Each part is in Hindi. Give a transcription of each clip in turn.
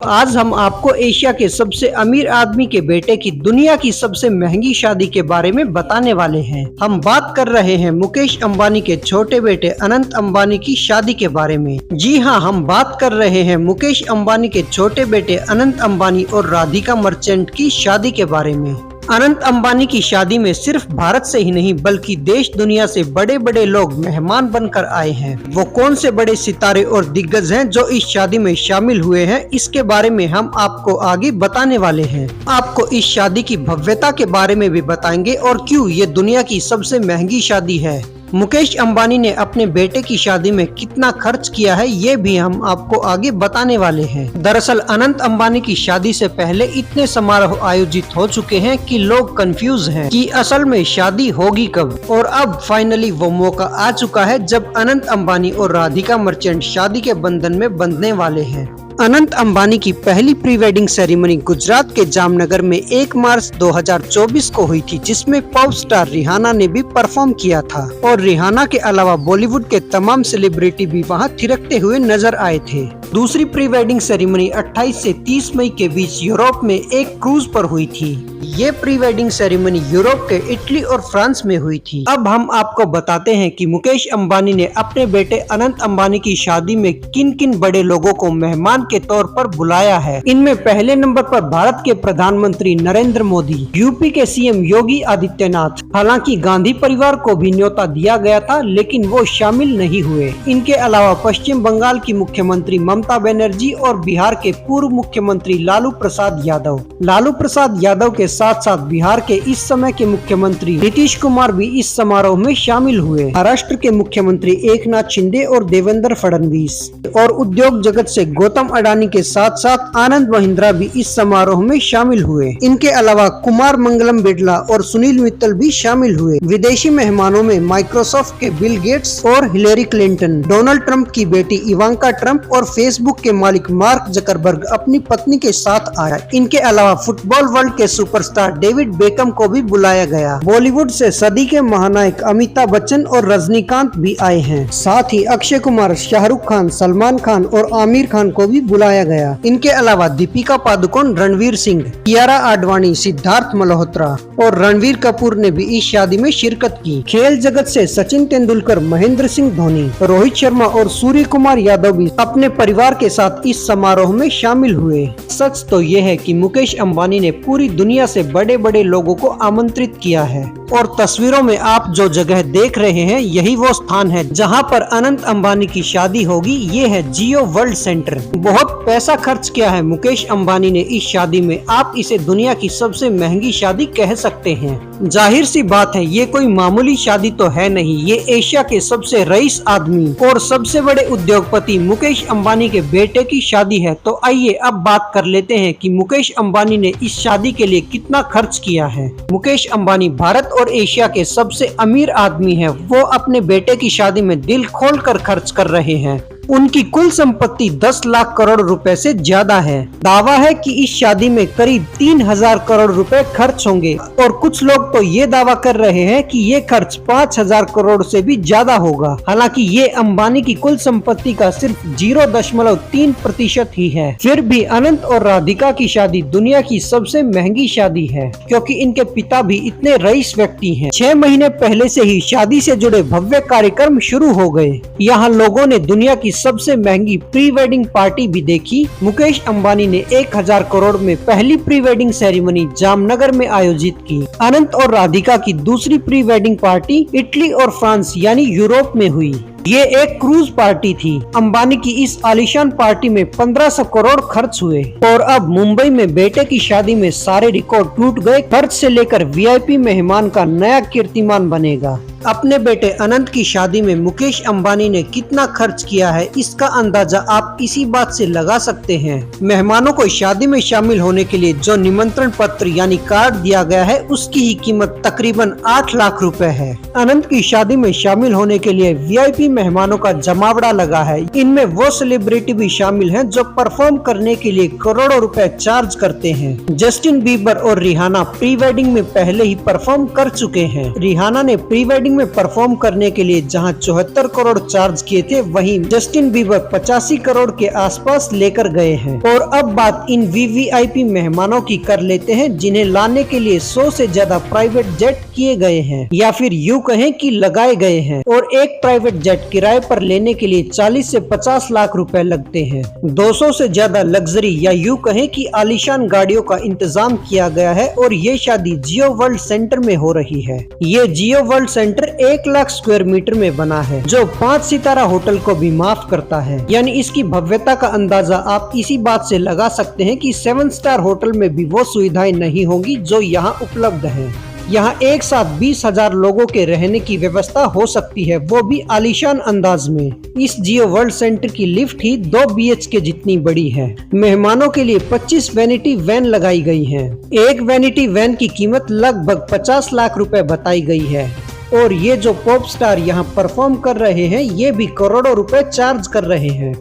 आज हम आपको एशिया के सबसे अमीर आदमी के बेटे की दुनिया की सबसे महंगी शादी के बारे में बताने वाले हैं। हम बात कर रहे हैं मुकेश अंबानी के छोटे बेटे अनंत अंबानी की शादी के बारे में। जी हां, हम बात कर रहे हैं मुकेश अंबानी के छोटे बेटे अनंत अंबानी और राधिका मर्चेंट की शादी के बारे में। अनंत अंबानी की शादी में सिर्फ भारत से ही नहीं बल्कि देश दुनिया से बड़े बड़े लोग मेहमान बनकर आए हैं। वो कौन से बड़े सितारे और दिग्गज हैं जो इस शादी में शामिल हुए हैं, इसके बारे में हम आपको आगे बताने वाले हैं। आपको इस शादी की भव्यता के बारे में भी बताएंगे और क्यों ये दुनिया की सबसे महंगी शादी है। मुकेश अंबानी ने अपने बेटे की शादी में कितना खर्च किया है, ये भी हम आपको आगे बताने वाले हैं। दरअसल अनंत अंबानी की शादी से पहले इतने समारोह आयोजित हो चुके हैं कि लोग कंफ्यूज हैं कि असल में शादी होगी कब। और अब फाइनली वो मौका आ चुका है जब अनंत अंबानी और राधिका मर्चेंट शादी के बंधन में बंधने वाले हैं। अनंत अंबानी की पहली प्री वेडिंग सेरेमनी गुजरात के जामनगर में 1 मार्च 2024 को हुई थी, जिसमें पॉप स्टार रिहाना ने भी परफॉर्म किया था और रिहाना के अलावा बॉलीवुड के तमाम सेलिब्रिटी भी वहां थिरकते हुए नजर आए थे। दूसरी प्री वेडिंग सेरेमनी 28 से 30 मई के बीच यूरोप में एक क्रूज पर हुई थी। ये प्री वेडिंग सेरेमनी यूरोप के इटली और फ्रांस में हुई थी। अब हम आपको बताते हैं कि मुकेश अंबानी ने अपने बेटे अनंत अंबानी की शादी में किन किन बड़े लोगों को मेहमान के तौर पर बुलाया है। इनमें पहले नंबर पर भारत के प्रधानमंत्री नरेंद्र मोदी, यूपी के सीएम योगी आदित्यनाथ। हालांकि गांधी परिवार को भी न्योता दिया गया था लेकिन वो शामिल नहीं हुए। इनके अलावा पश्चिम बंगाल की मुख्यमंत्री ममता बनर्जी और बिहार के पूर्व मुख्यमंत्री लालू प्रसाद यादव। लालू प्रसाद यादव के साथ साथ बिहार के इस समय के मुख्यमंत्री नीतीश कुमार भी इस समारोह में शामिल हुए। महाराष्ट्र के मुख्यमंत्री एकनाथ शिंदे और देवेंद्र फडणवीस और उद्योग जगत से गौतम अडानी के साथ साथ आनंद महिंद्रा भी इस समारोह में शामिल हुए। इनके अलावा कुमार मंगलम बिरला और सुनील मित्तल भी शामिल हुए। विदेशी मेहमानों में माइक्रोसॉफ्ट के बिल गेट्स और हिलेरी क्लिंटन, डोनाल्ड ट्रंप की बेटी इवांका ट्रंप और फेसबुक के मालिक मार्क जकरबर्ग अपनी पत्नी के साथ आया। इनके अलावा फुटबॉल वर्ल्ड के सुपरस्टार डेविड बेकम को भी बुलाया गया। बॉलीवुड से सदी के महानायक अमिताभ बच्चन और रजनीकांत भी आए हैं। साथ ही अक्षय कुमार, शाहरुख खान, सलमान खान और आमिर खान को भी बुलाया गया। इनके अलावा दीपिका पादुकोण, रणवीर सिंह, कियारा आडवाणी, सिद्धार्थ मल्होत्रा और रणवीर कपूर ने भी इस शादी में शिरकत की। खेल जगत से सचिन तेंदुलकर, महेंद्र सिंह धोनी, रोहित शर्मा और सूर्य कुमार यादव भी अपने परिवार के साथ इस समारोह में शामिल हुए। सच तो यह है कि मुकेश अंबानी ने पूरी दुनिया से बड़े बड़े लोगों को आमंत्रित किया है और तस्वीरों में आप जो जगह देख रहे हैं यही वो स्थान है जहां पर अनंत अंबानी की शादी होगी। ये है जियो वर्ल्ड सेंटर। बहुत पैसा खर्च किया है मुकेश अंबानी ने इस शादी में। आप इसे दुनिया की सबसे महंगी शादी कह सकते हैं। जाहिर सी बात है, ये कोई मामूली शादी तो है नहीं। ये एशिया के सबसे रईस आदमी और सबसे बड़े उद्योगपति मुकेश अंबानी के बेटे की शादी है। तो आइए अब बात कर लेते हैं कि मुकेश अंबानी ने इस शादी के लिए कितना खर्च किया है। मुकेश अंबानी भारत और एशिया के सबसे अमीर आदमी हैं। वो अपने बेटे की शादी में दिल खोलकर खर्च कर रहे हैं। उनकी कुल संपत्ति 10 लाख करोड़ रुपए से ज्यादा है। दावा है कि इस शादी में करीब 3000 करोड़ रुपए खर्च होंगे और कुछ लोग तो ये दावा कर रहे हैं कि ये खर्च 5000 करोड़ से भी ज्यादा होगा। हालांकि ये अंबानी की कुल संपत्ति का सिर्फ 0.3% ही है। फिर भी अनंत और राधिका की शादी दुनिया की सबसे महंगी शादी है क्योंकि इनके पिता भी इतने रईस व्यक्ति हैं। 6 महीने पहले से ही शादी से जुड़े भव्य कार्यक्रम शुरू हो गए। यहाँ लोगों ने दुनिया की सबसे महंगी प्री वेडिंग पार्टी भी देखी। मुकेश अंबानी ने 1000 करोड़ में पहली प्री वेडिंग सेरेमनी जामनगर में आयोजित की। अनंत और राधिका की दूसरी प्री वेडिंग पार्टी इटली और फ्रांस यानी यूरोप में हुई। ये एक क्रूज पार्टी थी। अंबानी की इस आलीशान पार्टी में 1500 करोड़ खर्च हुए और अब मुंबई में बेटे की शादी में सारे रिकॉर्ड टूट गए। खर्च से लेकर वीआईपी मेहमान का नया कीर्तिमान बनेगा। अपने बेटे अनंत की शादी में मुकेश अंबानी ने कितना खर्च किया है, इसका अंदाजा आप इसी बात से लगा सकते हैं। मेहमानों को शादी में शामिल होने के लिए जो निमंत्रण पत्र यानी कार्ड दिया गया है, उसकी ही कीमत तकरीबन 8 लाख रुपए है। अनंत की शादी में शामिल होने के लिए वीआईपी मेहमानों का जमावड़ा लगा है। इनमें वो सेलिब्रिटी भी शामिल हैं जो परफॉर्म करने के लिए करोड़ों रुपए चार्ज करते हैं। जस्टिन बीबर और रिहाना प्री वेडिंग में पहले ही परफॉर्म कर चुके हैं। रिहाना ने प्री वेडिंग में परफॉर्म करने के लिए जहां 74 करोड़ चार्ज किए थे, वहीं जस्टिन बीबर 85 करोड़ के आसपास लेकर गए हैं। और अब बात इन वीवीआईपी मेहमानों की कर लेते हैं जिन्हें लाने के लिए 100 से ज्यादा प्राइवेट जेट किए गए हैं, या फिर यूं कहें कि लगाए गए हैं। और एक प्राइवेट जेट किराए पर लेने के लिए 40 से 50 लाख रुपए लगते हैं। 200 से ज्यादा लग्जरी या यूं कहें कि आलीशान गाड़ियों का इंतजाम किया गया है। और ये शादी जियो वर्ल्ड सेंटर में हो रही है। ये Jio world centre 1 lakh square metre में बना है, जो 5 सितारा होटल को भी माफ करता है। यानी इसकी भव्यता का अंदाजा आप इसी बात से लगा सकते हैं कि 7 स्टार होटल में भी वो सुविधाएं नहीं होंगी जो यहाँ उपलब्ध है। यहाँ एक साथ 20,000 लोगों के रहने की व्यवस्था हो सकती है, वो भी आलीशान अंदाज में। इस जियो वर्ल्ड सेंटर की लिफ्ट ही 2 BHK जितनी बड़ी है। मेहमानों के लिए 25 वैनिटी वैन लगाई गई हैं। एक वैनिटी वैन की कीमत लगभग 50 लाख रुपए बताई गई है। और ये जो पॉप स्टार यहाँ परफॉर्म कर रहे हैं, ये भी करोड़ों रुपए चार्ज कर रहे हैं।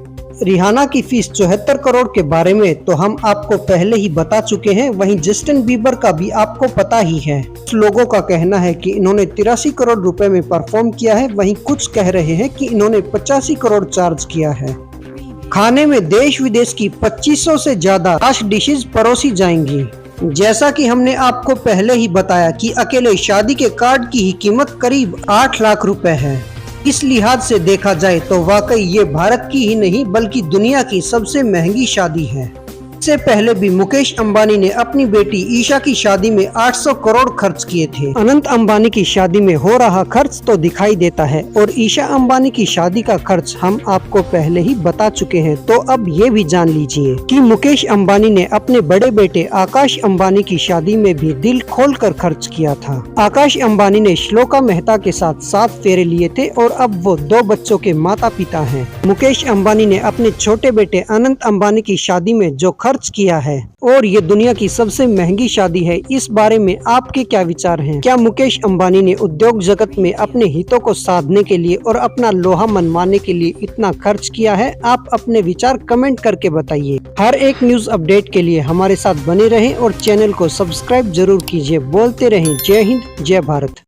रिहाना की फीस 74 करोड़ के बारे में तो हम आपको पहले ही बता चुके हैं। वहीं जस्टिन बीबर का भी आपको पता ही है। कुछ लोगों का कहना है कि इन्होंने 83 करोड़ रुपए में परफॉर्म किया है, वहीं कुछ कह रहे हैं कि इन्होंने 85 करोड़ चार्ज किया है। खाने में देश विदेश की 2500 से ज्यादा आश डिशेज परोसी जाएंगी। जैसा कि हमने आपको पहले ही बताया कि अकेले शादी के कार्ड की ही कीमत करीब 8 लाख रुपए है। इस लिहाज से देखा जाए तो वाकई ये भारत की ही नहीं बल्कि दुनिया की सबसे महंगी शादी है। इससे पहले भी मुकेश अंबानी ने अपनी बेटी ईशा की शादी में 800 करोड़ खर्च किए थे। अनंत अंबानी की शादी में हो रहा खर्च तो दिखाई देता है, और ईशा अंबानी की शादी का खर्च हम आपको पहले ही बता चुके हैं। तो अब ये भी जान लीजिए कि मुकेश अंबानी ने अपने बड़े बेटे आकाश अंबानी की शादी में भी दिल खोलकर खर्च किया था। आकाश अंबानी ने श्लोका मेहता के साथ 7 फेरे लिए थे और अब वो 2 बच्चों के माता पिता हैं। मुकेश अंबानी ने अपने छोटे बेटे अनंत अंबानी की शादी में जो खर्च किया है, और ये दुनिया की सबसे महंगी शादी है। इस बारे में आपके क्या विचार हैं? क्या मुकेश अंबानी ने उद्योग जगत में अपने हितों को साधने के लिए और अपना लोहा मनवाने के लिए इतना खर्च किया है? आप अपने विचार कमेंट करके बताइए। हर एक न्यूज अपडेट के लिए हमारे साथ बने रहें और चैनल को सब्सक्राइब जरूर कीजिए। बोलते रहें जय हिंद, जय भारत।